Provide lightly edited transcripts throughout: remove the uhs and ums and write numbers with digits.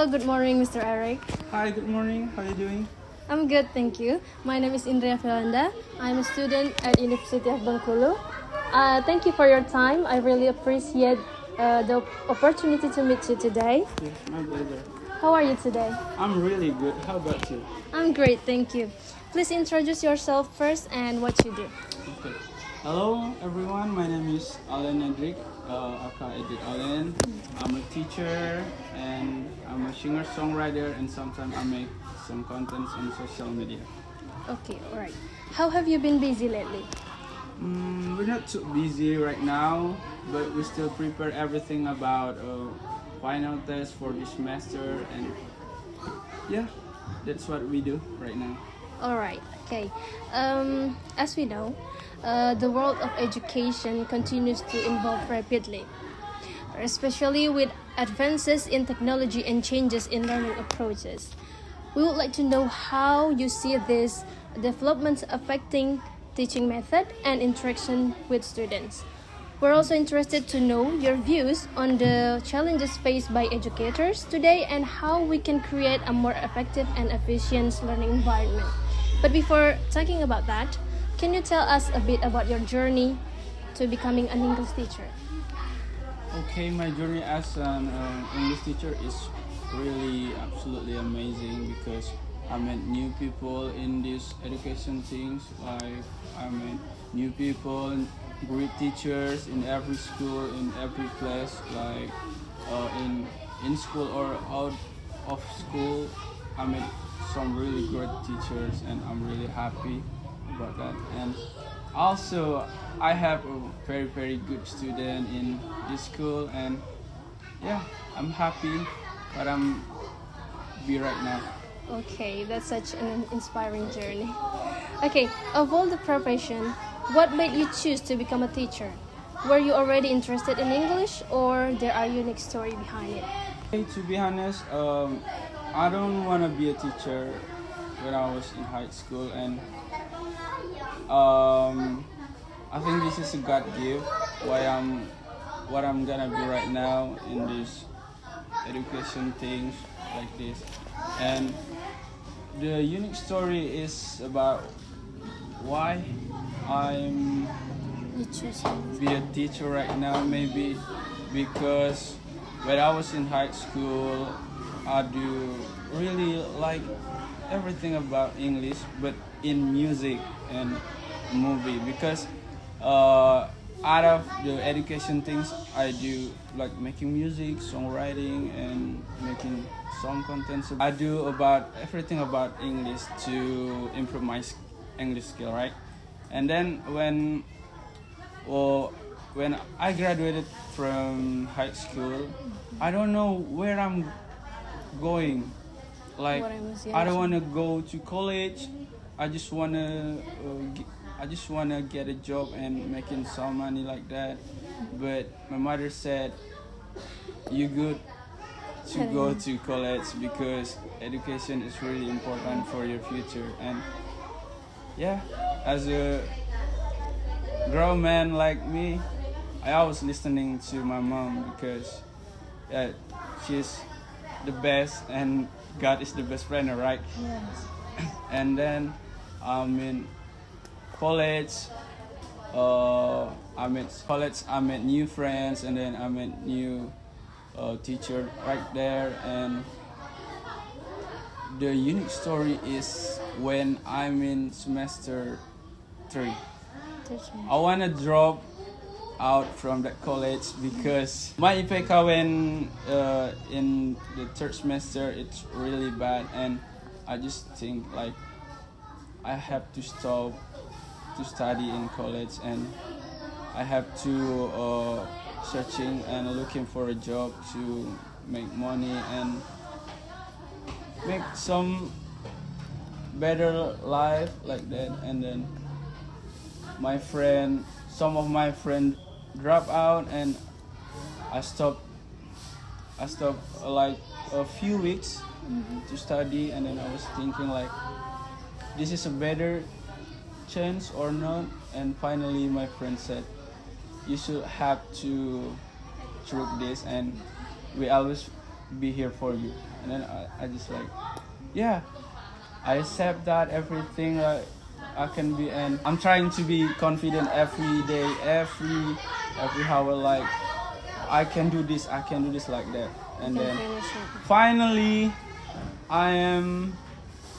Hello, good morning, Mr. Eric. Hi, good morning. How are you doing? I'm good, thank you. My name is Indria Firanda. I'm a student at University of Bengkulu. Thank you for your time. I really appreciate the opportunity to meet you today. Yes, my pleasure. How are you today? I'm really good. How about you? I'm great, thank you. Please introduce yourself first and what you do. Okay. Hello, everyone. My name is Alen Nedrick. Aka Edit Alen. I'm a teacher and I'm a singer-songwriter, and sometimes I make some contents on social media. Okay, alright. How have you been busy lately? We're not too busy right now, but we still prepare everything about final test for this semester, and yeah, that's what we do right now. Alright, okay. As we know, the world of education continues to evolve rapidly, especially with advances in technology and changes in learning approaches. We would like to know how you see these developments affecting teaching method and interaction with students. We're also interested to know your views on the challenges faced by educators today and how we can create a more effective and efficient learning environment. But before talking about that, can you tell us a bit about your journey to becoming an English teacher? Okay, my journey as an English teacher is really absolutely amazing because I met new people in these education things. Like I met new people, great teachers in every school, in every class. Like in school or out of school, I met some really great teachers, and I'm really happy about that. And also, I have a very good student in this school, and yeah, I'm happy but I'm be right now. Okay, that's such an inspiring journey. Okay, of all the profession, what made you choose to become a teacher? Were you already interested in English, or there are unique story behind it? Hey, to be honest, I don't want to be a teacher when I was in high school, and I think this is a God gift. What I'm gonna be right now in this education things like this. And the unique story is about why I'm You choose. be a teacher right now. Maybe because when I was in high school, I do really like everything about English, but in music and movie, because out of the education things, I do like making music, songwriting, and making song contents. I do about everything about English to improve my English skill, right? And then when I graduated from high school, I don't know where I'm going. Like I don't want to go to college. I just wanna get a job and making some money like that. But my mother said, "You good to go to college because education is really important for your future." And yeah, as a grown man like me, I always listening to my mom because she's the best and God is the best friend, right? Yes. And then I'm in college. I met new friends, and then I met new teacher right there. And the unique story is when I'm in semester 3. I wanna drop out from that college because my IPK when in the third semester it's really bad, and I just think like I have to stop to study in college, and I have to searching and looking for a job to make money and make some better life like that. And then some of my friends drop out, and I stopped like a few weeks to study. And then I was thinking like, this is a better chance or not. And finally my friend said, you should have to through this, and we always be here for you. And then I just like, yeah, I accept that everything I can be, and I'm trying to be confident every day, every hour. Like I can do this, like that. And then finally, I am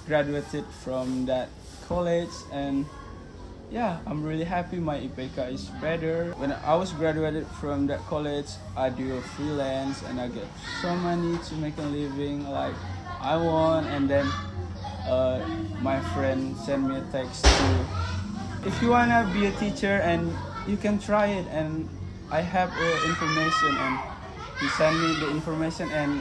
graduated from that college, and yeah, I'm really happy. My IPK is better. When I was graduated from that college, I do a freelance and I get so money to make a living like I want. And then my friend sent me a text to, if you wanna be a teacher and you can try it, and I have information, and he sent me the information, and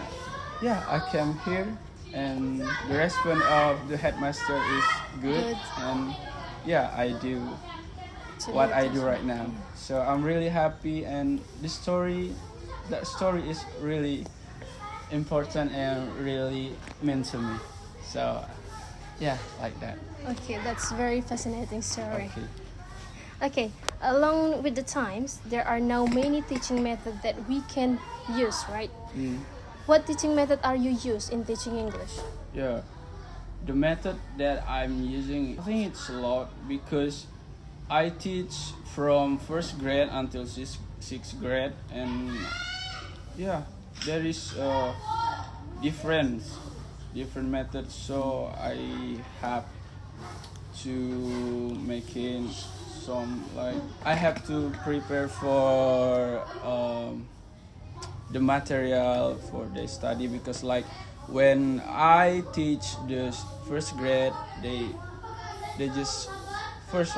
yeah, I came here, and the response of the headmaster is good. And yeah, I do what I do right now. So I'm really happy, and that story is really important and really meant to me. So yeah, like that. Okay, that's very fascinating story. Okay. Okay, along with the times, there are now many teaching methods that we can use, right? What teaching method are you use in teaching English? Yeah, the method that I'm using, I think it's a lot, because I teach from first grade until sixth grade, and yeah, there is different methods. So I have to make it some, like I have to prepare for the material for the study, because like when I teach the first grade, they just first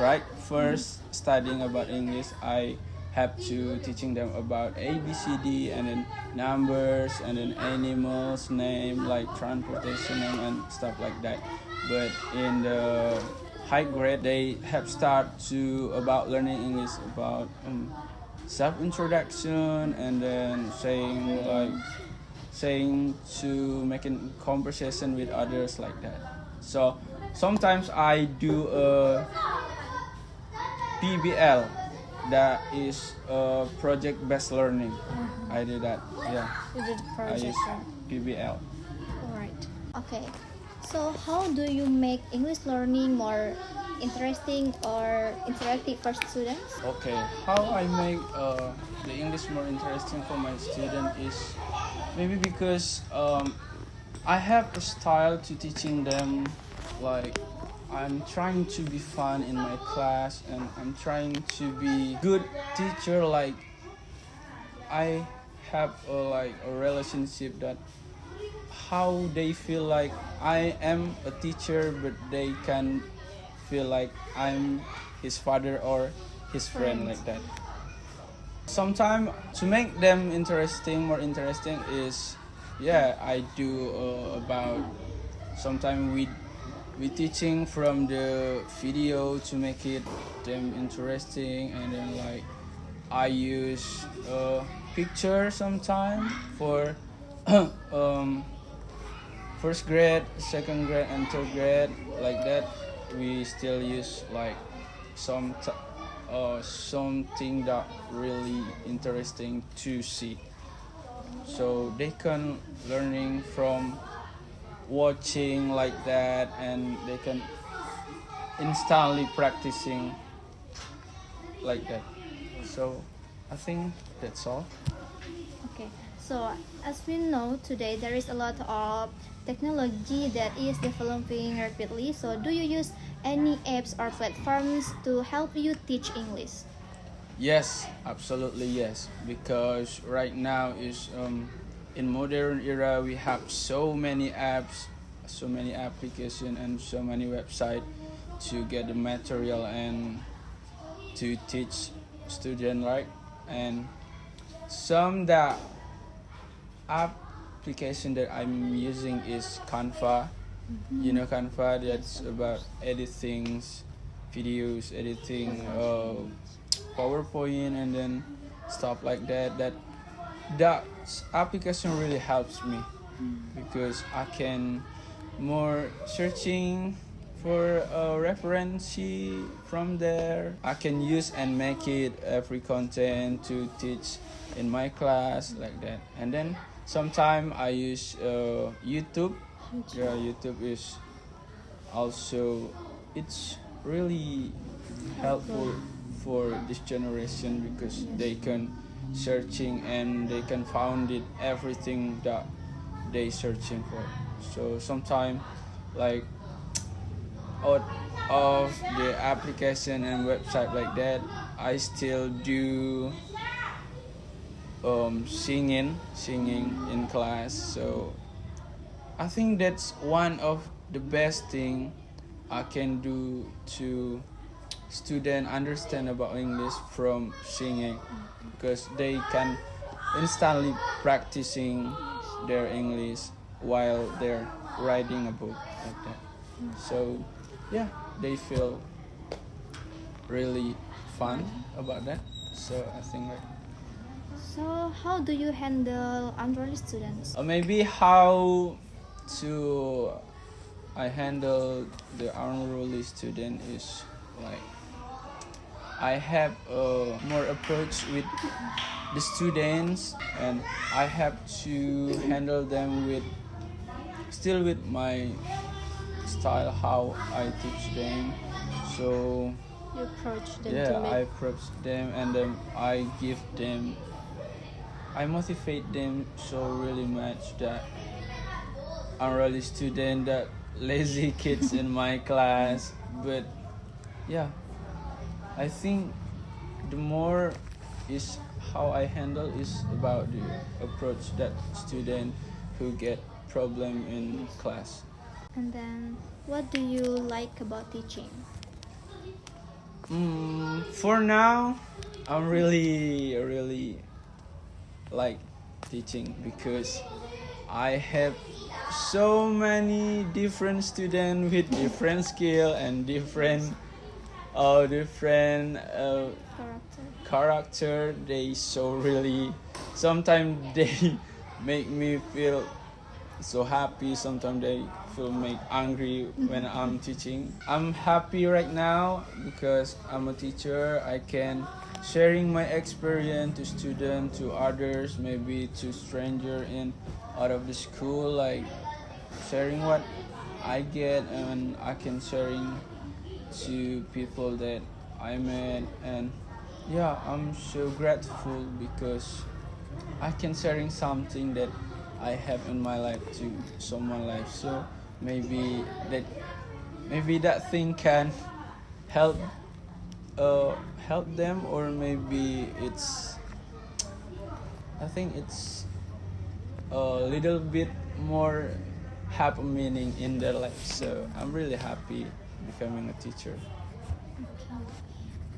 studying about English. I have to teaching them about ABCD, and then numbers, and then animals name, like transportation name and stuff like that. But in the high grade, they have start to about learning English, about self introduction, and then saying to making conversation with others, like that. So sometimes I do a PBL, that is project based learning. I did that. Yeah, You did I project. use PBL. Alright. Okay, so how do you make English learning more interesting or interactive for students? Okay, how I make the English more interesting for my student is maybe because I have a style to teaching them. Like I'm trying to be fun in my class, and I'm trying to be good teacher. Like I have a relationship that how they feel like I am a teacher, but they can feel like I'm his father or his friend, like that. Sometimes to make them more interesting is, yeah, I do about, sometimes we teaching from the video to make it them interesting, and then like I use picture sometime for first grade, second grade, and third grade, like that. We still use like something that really interesting to see, so they can learning from watching like that, and they can instantly practicing like that. So I think that's all. Okay, so as we know today, there is a lot of technology that is developing rapidly. So do you use any apps or platforms to help you teach English? Yes, absolutely yes. Because right now is in modern era, we have so many apps, so many applications, and so many websites to get the material and to teach student, right? And some that application that I'm using is Canva. You know Canva, that's about editing videos, editing PowerPoint, and then stuff like that. That application really helps me because I can more searching for a reference from there. I can use and make it every content to teach in my class, like that. And then sometimes I use YouTube. Yeah, YouTube is also, it's really helpful for this generation because they can searching and they can found it everything that they searching for. So sometimes, like, out of the application and website like that, I still do singing in class. So I think that's one of the best thing I can do to student understand about English from singing, because they can instantly practicing their English while they're writing a book like that. So yeah, they feel really fun about that. So I think like So, how do you handle unruly students? maybe how to I handle the unruly student is like I have a more approach with the students, and I have to handle them with still with my style how I teach them. So You approach them yeah, to make I approach them and then I give them, I motivate them so really much that unruly student, that lazy kids in my class. But yeah, I think the more is how I handle is about the approach that student who get problem in class. And then, what do you like about teaching? For now, I'm really like teaching because I have so many different students with different skill and different character. They so really sometimes they make me feel so happy, sometimes they feel make angry when I'm teaching. I'm happy right now because I'm a teacher. I can sharing my experience to students, to others, maybe to stranger in out of the school, like sharing what I get, and I can sharing to people that I met. And yeah, I'm so grateful because I can sharing something that I have in my life to someone life. So maybe that thing can help help them, or maybe I think it's a little bit more have a meaning in their life. So I'm really happy becoming a teacher.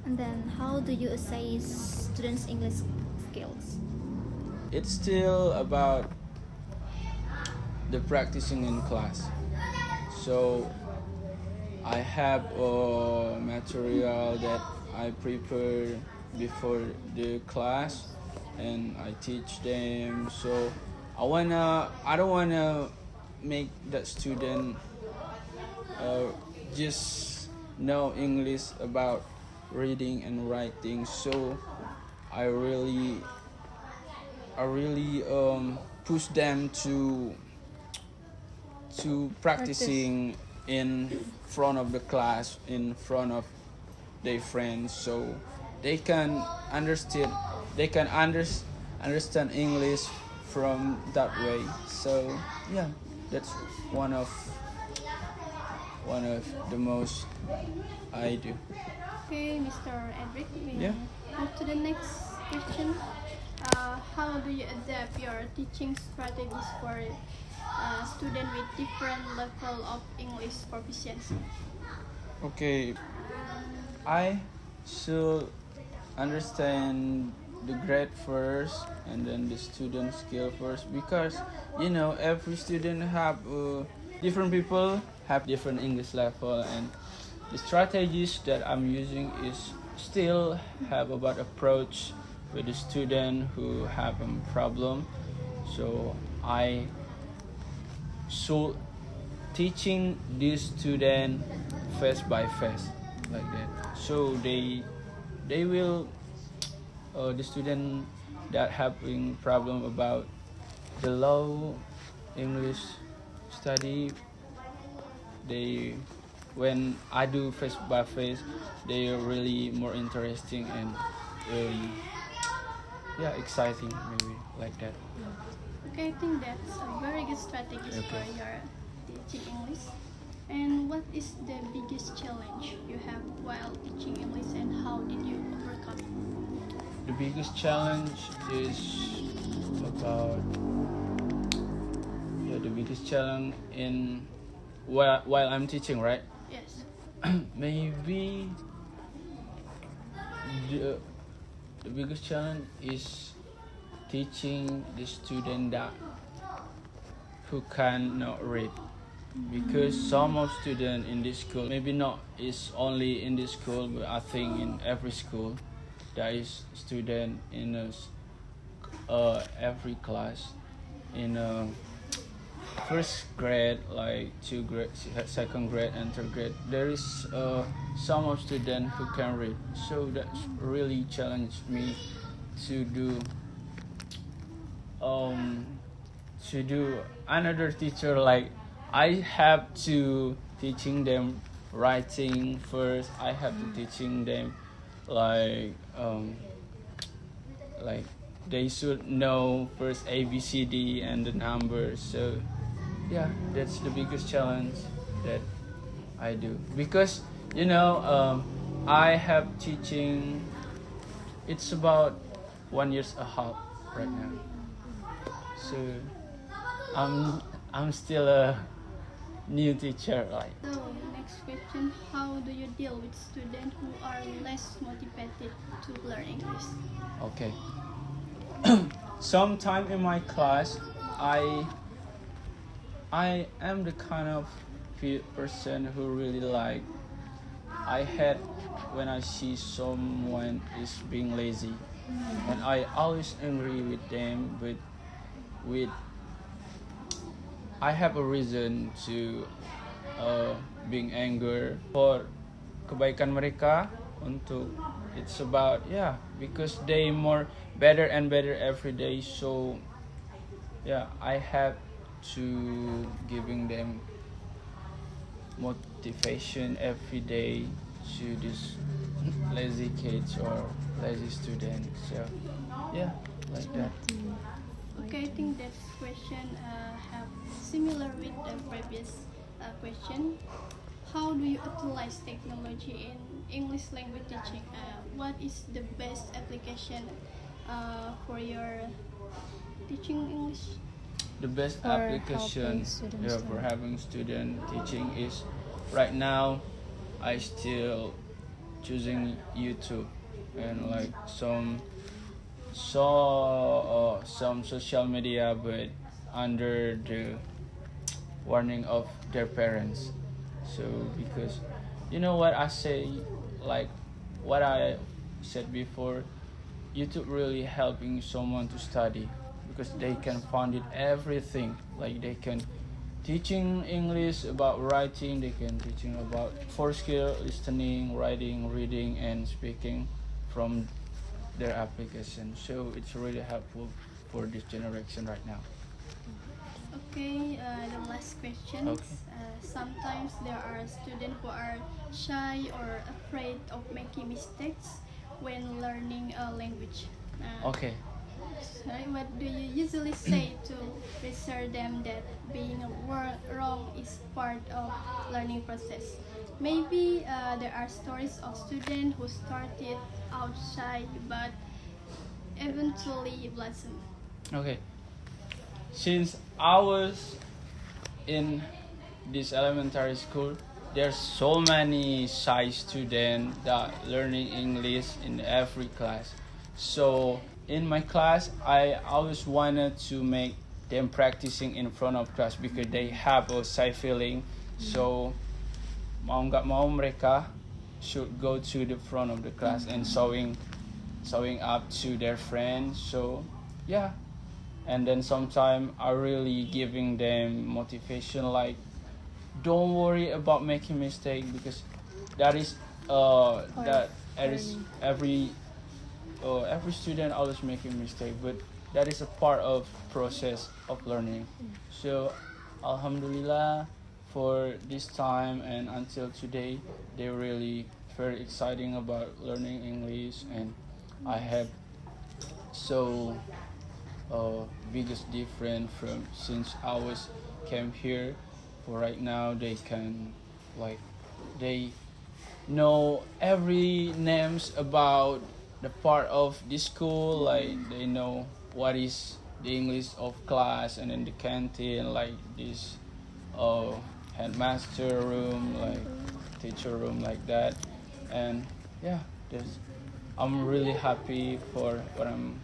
And then, how do you assess students' English skills? It's still about the practicing in class. So I have a material that I prepare before the class and I teach them. So I don't wanna make that student just know English about reading and writing. So I really push them to practicing in front of the class, in front of their friends, so they can understand English from that way. So yeah, that's one of the most I do. Okay, Mr. Edric, we Yeah. move to the next question. How do you adapt your teaching strategies for students with different level of English proficiency? Okay, I should understand the grade first and then the student skill first, because every student have different people have different English level, and the strategies that I'm using is still have about approach with the student who have a problem. So I should teaching this student face by face like that, so they will the student that having problem about the low English study, they when I do face by face, they are really more interesting and really exciting, maybe like that. Okay, I think that's a very good strategy for Okay. your teaching English. And what is the biggest challenge you have while teaching English, and how did you overcome it? The biggest challenge is about the biggest challenge in while I'm teaching, right? Yes. Maybe the the biggest challenge is teaching the student that who cannot read, because some of student in this school, maybe not is only in this school, but I think in every school there is student in every class in first grade, like two grade, second grade and third grade, there is some of student who can read, so that's really challenged me to do another teacher, like I have to teaching them writing first, I have to teaching them like like they should know first ABCD and the numbers. So yeah, that's the biggest challenge that I do, because I have teaching, it's about 1.5 years right now, so I'm still a new teacher, like. So, next question: how do you deal with students who are less motivated to learn English? Okay. Sometime in my class, I am the kind of person who really like. I hate when I see someone is being lazy, and I always angry with them. But with I have a reason to being angry for kebaikan mereka, untuk it's about because they more better and better every day, so I have to giving them motivation every day to this lazy kids or lazy students, so like that. Okay, I think that question have similar with the previous question. How do you utilize technology in English language teaching? What is the best application for your teaching English? The best For application helping students for learn. having student teaching is, right now I still choosing YouTube and like some social media, but under the warning of their parents. So because what I say, like what I said before, YouTube really helping someone to study, because they can find it everything, like they can teaching English about writing, they can teaching about four skill, listening, writing, reading and speaking from their application. So it's really helpful for this generation right now. Okay, the last question. Okay. Sometimes there are students who are shy or afraid of making mistakes when learning a language. Okay. Sorry, what do you usually say to reassure them that being wrong is part of learning process? Maybe there are stories of students who started out shy but eventually blossom. Okay. Since I was in this elementary school, there's so many shy students that learning English in every class. So in my class, I always wanted to make them practicing in front of class, because they have a shy feeling. So mau nggak mau mereka should go to the front of the class and showing up to their friends. So and then sometimes I really giving them motivation, like don't worry about making mistake, because that is that is every student always making mistake, but that is a part of process of learning. So alhamdulillah, for this time and until today, they're really very exciting about learning English, and I have so biggest difference from since I was came here. For right now, they can like they know every names about the part of this school. Like they know what is the English of class, and then the canteen, like this headmaster room, like teacher room, like that. And yeah, I'm really happy for what I'm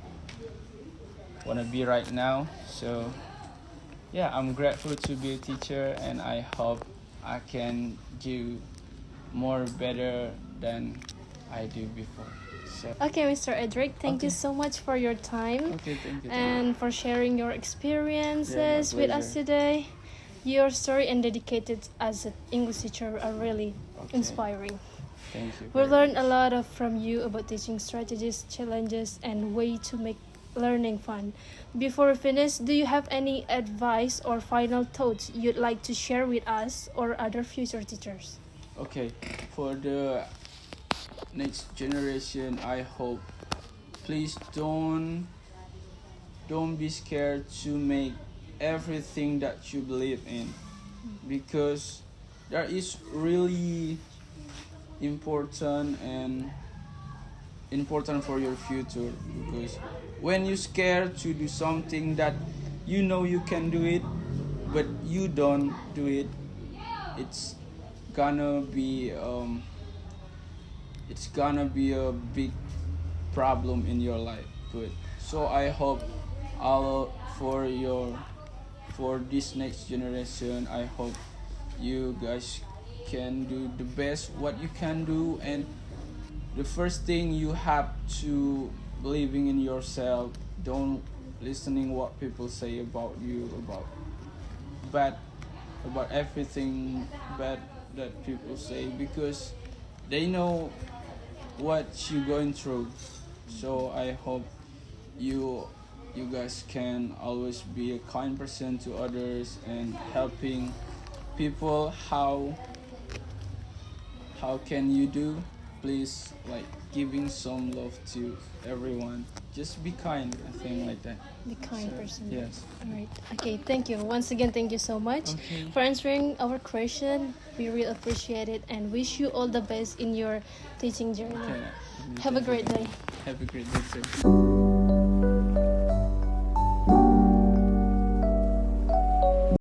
wanna be right now. So yeah, I'm grateful to be a teacher, and I hope I can do more better than I do before. So Okay, Mr. Edric, thank you Okay. so much for your time okay, thank you. and for sharing your experiences Yeah, my with us pleasure. today. Your story and dedicated as an English teacher are really Okay. inspiring. Thank you. We very learned a lot from you about teaching strategies, challenges, and way to make learning fun. Before we finish, do you have any advice or final thoughts you'd like to share with us or other future teachers? Okay, for the next generation, I hope please don't be scared to make everything that you believe in, because that is really important and important for your future. Because when you're scared to do something that you know you can do it but you don't do it, it's gonna be a big problem in your life. But so I hope all for this next generation, I hope you guys can do the best what you can do. And the first thing, you have to believing in yourself. Don't listening what people say about you, bad about everything bad that people say, because they know what you're going through. So I hope you guys can always be a kind person to others and helping people. How can you do? Please, like, giving some love to everyone. Just be kind, I think, like that. The kind So, person. yes. All right. Okay, thank you. Once again, thank you so much Okay. for answering our question. We really appreciate it and wish you all the best in your teaching journey. Okay. Have a great day. Have a great day too.